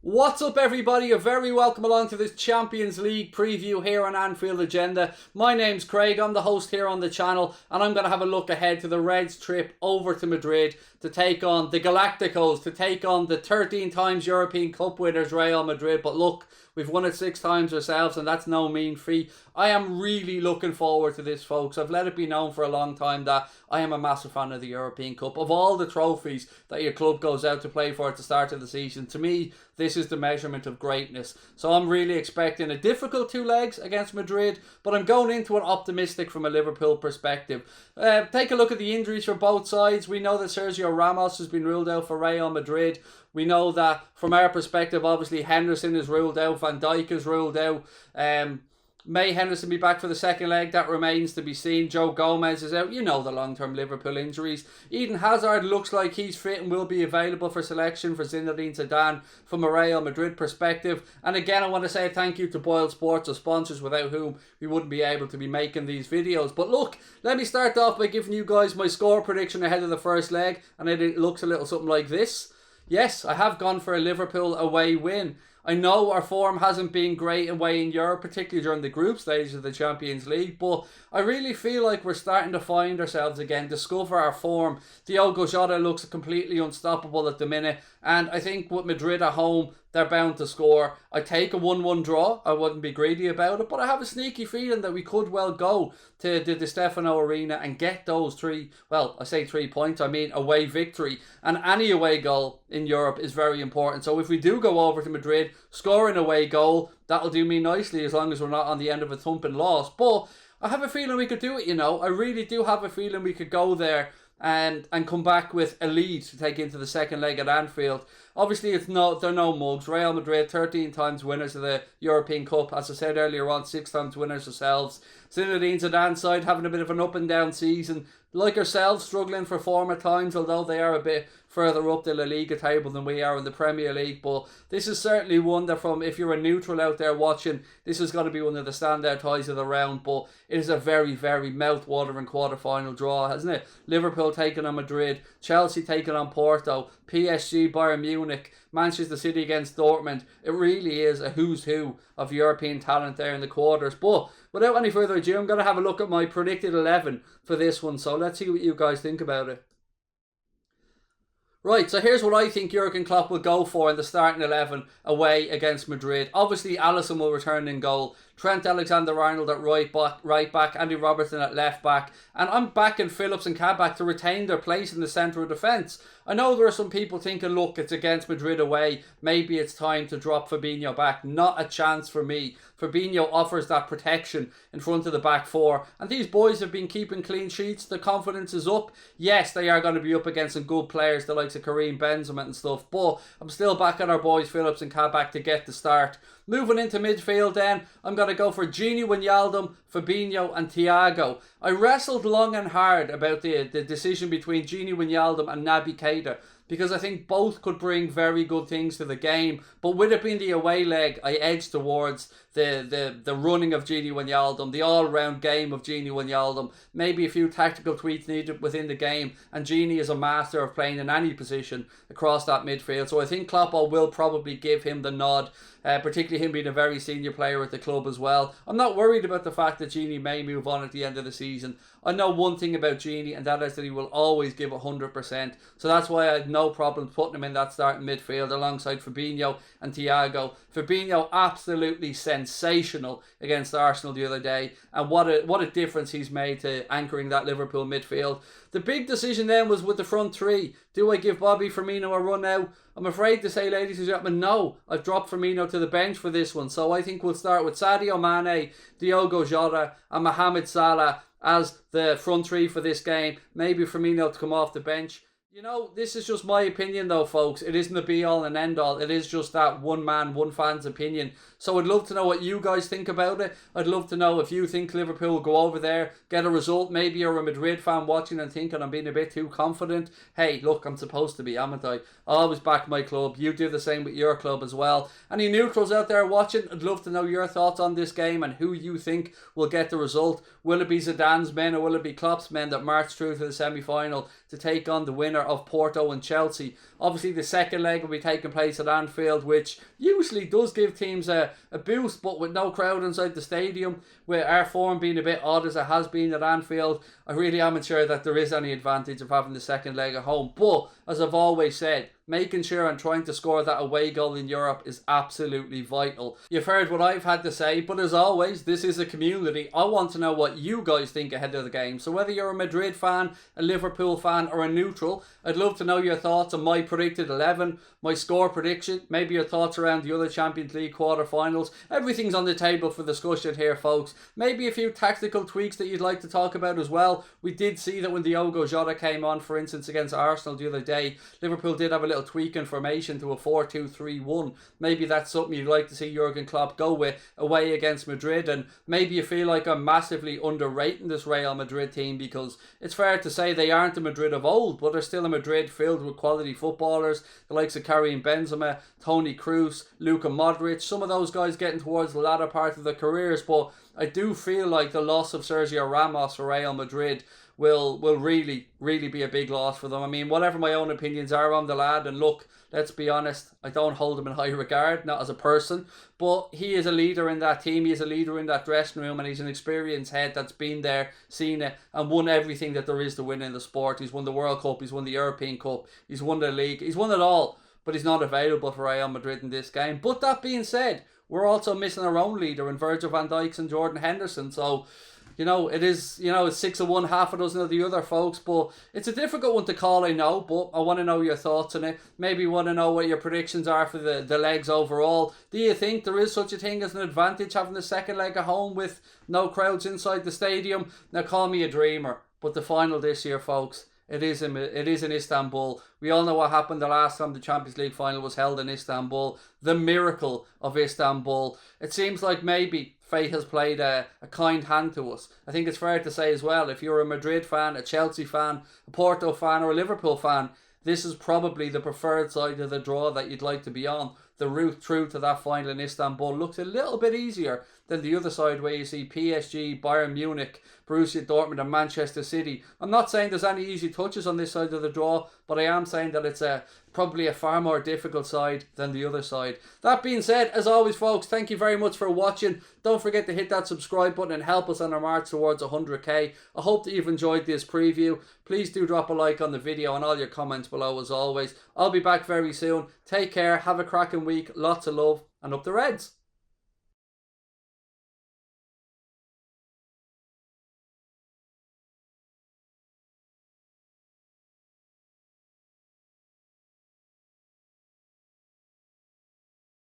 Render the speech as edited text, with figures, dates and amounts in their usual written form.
What's up everybody, you're very welcome along to this Champions League preview here on Anfield Agenda. My name's Craig, I'm the host here on the channel, and I'm going to have a look ahead to the Reds' trip over to Madrid to take on the Galacticos, to take on the 13 times European Cup winners Real Madrid. But look, we've won it 6 times ourselves, and that's no mean feat. I am really looking forward to this, folks. I've let it be known for a long time that I am a massive fan of the European Cup. Of all the trophies that your club goes out to play for at the start of the season, to me, this is the measurement of greatness. So I'm really expecting a difficult 2 legs against Madrid, but I'm going into it optimistic from a Liverpool perspective. Take a look at the injuries for both sides. We know that Sergio Ramos has been ruled out for Real Madrid. We know that from our perspective, obviously Henderson is ruled out, Van Dijk is ruled out. May Henderson be back for the second leg? That remains to be seen. Joe Gomez is out. You know the long-term Liverpool injuries. Eden Hazard looks like he's fit and will be available for selection for Zinedine Zidane from a Real Madrid perspective. And again, I want to say thank you to Boyle Sports, the sponsors without whom we wouldn't be able to be making these videos. But look, let me start off by giving you guys my score prediction ahead of the first leg. And it looks a little something like this. Yes, I have gone for a Liverpool away win. I know our form hasn't been great away in Europe, particularly during the group stage of the Champions League, but I really feel like we're starting to find ourselves again, discover our form. Diogo Jota looks completely unstoppable at the minute, and I think with Madrid at home, they're bound to score. I take a 1-1 draw. I wouldn't be greedy about it, but I have a sneaky feeling that we could well go to the Di Stefano Arena and get those 3 points, I mean away victory. And any away goal in Europe is very important. So if we do go over to Madrid, score an away goal, that'll do me nicely as long as we're not on the end of a thumping loss. But I have a feeling we could do it, you know. I really do have a feeling we could go there and come back with a lead to take into the second leg at Anfield. Obviously, they're no mugs. Real Madrid, 13 times winners of the European Cup. As I said earlier on, 6 times winners ourselves. Zinedine Zidane's side having a bit of an up and down season. Like ourselves, struggling for form at times, although they are a bit further up the La Liga table than we are in the Premier League. But this is certainly one that, from if you're a neutral out there watching, this is going to be one of the standout ties of the round. But it is a very, very mouth-watering quarter-final draw, hasn't it? Liverpool taking on Madrid, Chelsea taking on Porto, PSG, Bayern Munich, Manchester City against Dortmund. It really is a who's who of European talent there in the quarters. But without any further ado, I'm going to have a look at my predicted 11 for this one. So let's see what you guys think about it. Right, so here's what I think Jurgen Klopp will go for in the starting 11 away against Madrid. Obviously, Alisson will return in goal. Trent Alexander-Arnold at right back, Andy Robertson at left back, and I'm backing Phillips and Kabak to retain their place in the centre of defence. I know there are some people thinking, look, it's against Madrid away, maybe it's time to drop Fabinho back. Not a chance for me. Fabinho offers that protection in front of the back four, and these boys have been keeping clean sheets. The confidence is up. Yes, they are going to be up against some good players, the likes of Karim Benzema and stuff, but I'm still backing our boys Phillips and Kabak to get the start. Moving into midfield then, I'm going to go for Gini Wijnaldum, Fabinho and Thiago. I wrestled long and hard about the decision between Gini Wijnaldum and Naby Keita, because I think both could bring very good things to the game. But with it being the away leg, I edged towards the running of Gini Wijnaldum, the all-round game of Gini Wijnaldum. Maybe a few tactical tweaks needed within the game, and Gini is a master of playing in any position across that midfield. So I think Klopp will probably give him the nod, particularly him being a very senior player at the club as well. I'm not worried about the fact that Gini may move on at the end of the season. I know one thing about Gini, and that is that he will always give 100%. So that's why I had no problem putting him in that starting midfield alongside Fabinho and Thiago. Fabinho absolutely sensational against Arsenal the other day, and what a difference he's made to anchoring that Liverpool midfield. The big decision then was with the front three. Do I give Bobby Firmino a run now? I'm afraid to say, ladies and gentlemen, no. I've dropped Firmino to the bench for this one. So I think we'll start with Sadio Mane, Diogo Jota and Mohamed Salah as the front three for this game. Maybe Firmino to come off the bench. You know, this is just my opinion though, folks. It isn't a be-all and end-all. It is just that one man, one fan's opinion. So I'd love to know what you guys think about it. I'd love to know if you think Liverpool will go over there, get a result. Maybe you're a Madrid fan watching and thinking I'm being a bit too confident. Hey, look, I'm supposed to be, haven't I? I always back my club. You do the same with your club as well. Any neutrals out there watching, I'd love to know your thoughts on this game and who you think will get the result. Will it be Zidane's men or will it be Klopp's men that march through to the semi-final to take on the winner of Porto and Chelsea? Obviously, the second leg will be taking place at Anfield, which usually does give teams a boost, but with no crowd inside the stadium, with our form being a bit odd as it has been at Anfield, I really am not sure that there is any advantage of having the second leg at home. But, as I've always said, making sure and trying to score that away goal in Europe is absolutely vital. You've heard what I've had to say, but as always, this is a community. I want to know what you guys think ahead of the game. So whether you're a Madrid fan, a Liverpool fan, or a neutral, I'd love to know your thoughts on my predicted 11, my score prediction, maybe your thoughts around the other Champions League quarter-finals. Everything's on the table for discussion here, folks. Maybe a few tactical tweaks that you'd like to talk about as well. We did see that when Diogo Jota came on, for instance, against Arsenal the other day, Liverpool did have a little tweak in formation to a 4-2-3-1. Maybe that's something you'd like to see Jurgen Klopp go with away against Madrid, and maybe you feel like I'm massively underrating this Real Madrid team, because it's fair to say they aren't the Madrid of old, but they're still a Madrid filled with quality footballers, the likes of Karim Benzema, Toni Kroos, Luka Modric, some of those guys getting towards the latter part of their careers. But I do feel like the loss of Sergio Ramos for Real Madrid will really be a big loss for them. I mean, whatever my own opinions are on the lad, and look, let's be honest, I don't hold him in high regard, not as a person, but he is a leader in that team, he is a leader in that dressing room, and he's an experienced head that's been there, seen it, and won everything that there is to win in the sport. He's won the World Cup, he's won the European Cup, he's won the league, he's won it all, but he's not available for Real Madrid in this game. But that being said, we're also missing our own leader in Virgil van Dijk and Jordan Henderson, so it's 6 of one, half a dozen of the other, folks. But it's a difficult one to call, I know, but I want to know your thoughts on it. Maybe want to know what your predictions are for the legs overall. Do you think there is such a thing as an advantage having the second leg at home with no crowds inside the stadium? Now, call me a dreamer, but the final this year, folks, it is in Istanbul. We all know what happened the last time the Champions League final was held in Istanbul. The miracle of Istanbul. It seems like maybe fate has played a kind hand to us. I think it's fair to say as well, if you're a Madrid fan, a Chelsea fan, a Porto fan, or a Liverpool fan, this is probably the preferred side of the draw that you'd like to be on. The route through to that final in Istanbul looks a little bit easier than the other side, where you see PSG, Bayern Munich, Borussia Dortmund and Manchester City. I'm not saying there's any easy touches on this side of the draw, but I am saying that it's probably a far more difficult side than the other side. That being said, as always, folks, thank you very much for watching. Don't forget to hit that subscribe button and help us on our march towards 100k. I hope that you've enjoyed this preview. Please do drop a like on the video and all your comments below as always. I'll be back very soon. Take care, have a cracking week, lots of love, and up the Reds.